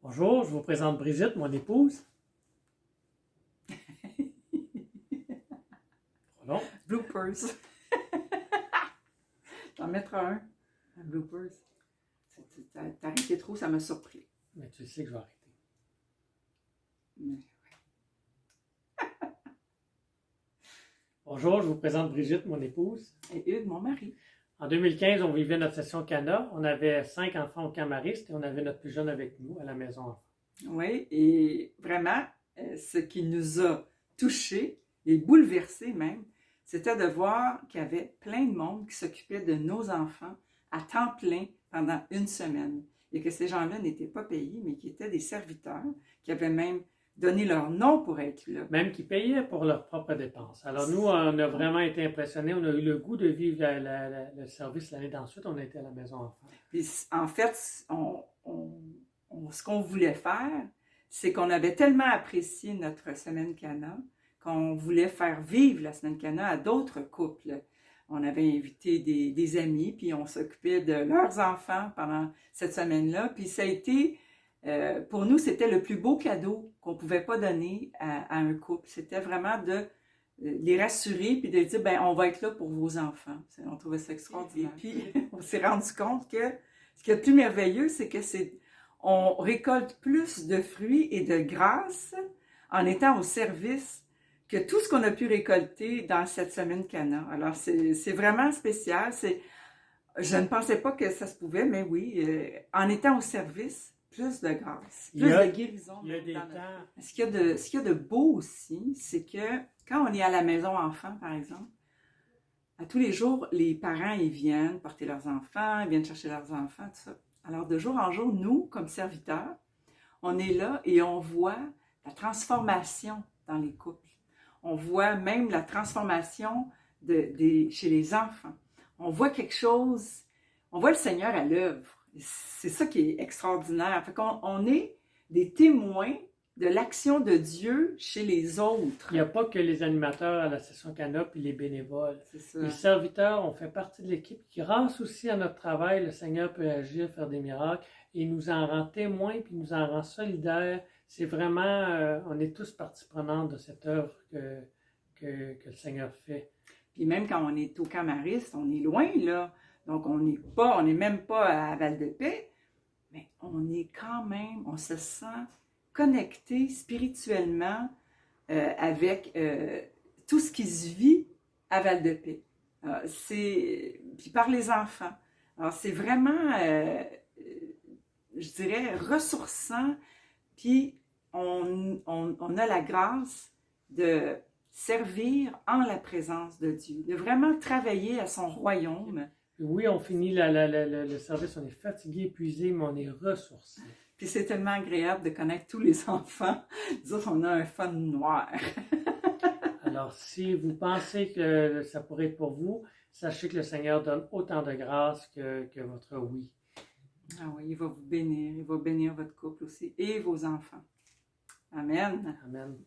Bonjour, je vous présente Brigitte, mon épouse. Trop long. Bloopers. T'en mettras un bloopers. T'as arrêté trop, ça m'a surpris. Mais tu sais que je vais arrêter. Mais, Bonjour, je vous présente Brigitte, mon épouse. Et Hugues, mon mari. En 2015, on vivait notre session Cana. On avait 5 enfants au Camariste et on avait notre plus jeune avec nous à la maison enfant. Oui, et vraiment, ce qui nous a touchés et bouleversés même, c'était de voir qu'il y avait plein de monde qui s'occupait de nos enfants à temps plein pendant une semaine. Et que ces gens-là n'étaient pas payés, mais qui étaient des serviteurs, qui avaient même donné leur nom pour être là. Même qu'ils payaient pour leurs propres dépenses. Alors nous, on a vraiment été impressionnés. On a eu le goût de vivre le service l'année d'ensuite. On a été à la maison enfant. Puis en fait, ce qu'on voulait faire, c'est qu'on avait tellement apprécié notre semaine Cana qu'on voulait faire vivre la semaine Cana à d'autres couples. On avait invité des amis, puis on s'occupait de leurs enfants pendant cette semaine-là. Puis ça a été, pour nous, c'était le plus beau cadeau qu'on pouvait pas donner à un couple. C'était vraiment de les rassurer, puis de dire, ben on va être là pour vos enfants. On trouvait ça extraordinaire. Puis on s'est rendu compte que ce qui est le plus merveilleux, c'est que on récolte plus de fruits et de grâce en étant au service que tout ce qu'on a pu récolter dans cette semaine Cana. Alors, c'est vraiment spécial. Je ne pensais pas que ça se pouvait, mais oui, en étant au service, plus de grâce, plus de guérison. Il y a des temps. Ce qu'il y a de beau aussi, c'est que quand on est à la maison enfant, par exemple, à tous les jours, les parents, ils viennent porter leurs enfants, ils viennent chercher leurs enfants, tout ça. Alors, de jour en jour, nous, comme serviteurs, on est là et on voit la transformation dans les couples. On voit même la transformation chez les enfants. On voit quelque chose, on voit le Seigneur à l'œuvre. C'est ça qui est extraordinaire. Fait qu'on est des témoins de l'action de Dieu chez les autres. Il n'y a pas que les animateurs à la session Cana puis les bénévoles. C'est ça. Les serviteurs, on fait partie de l'équipe. Grâce aussi à notre travail, le Seigneur peut agir, faire des miracles. Et il nous en rend témoins, puis il nous en rend solidaires. C'est vraiment, on est tous partie prenante de cette œuvre que le Seigneur fait. Puis même quand on est au Camariste, on est loin, là. Donc, on n'est même pas à Val-de-Paix, mais on est quand même, on se sent connecté spirituellement avec tout ce qui se vit à Val-de-Paix. Puis par les enfants. Alors, c'est vraiment, je dirais, ressourçant. Puis, on a la grâce de servir en la présence de Dieu, de vraiment travailler à son royaume. Oui, on finit le service, on est fatigué, épuisé, mais on est ressourcé. Puis c'est tellement agréable de connaître tous les enfants. Nous autres, on a un fun noir. Alors, si vous pensez que ça pourrait être pour vous, sachez que le Seigneur donne autant de grâce que votre oui. Ah oui, il va vous bénir. Il va bénir votre couple aussi et vos enfants. Amen. Amen.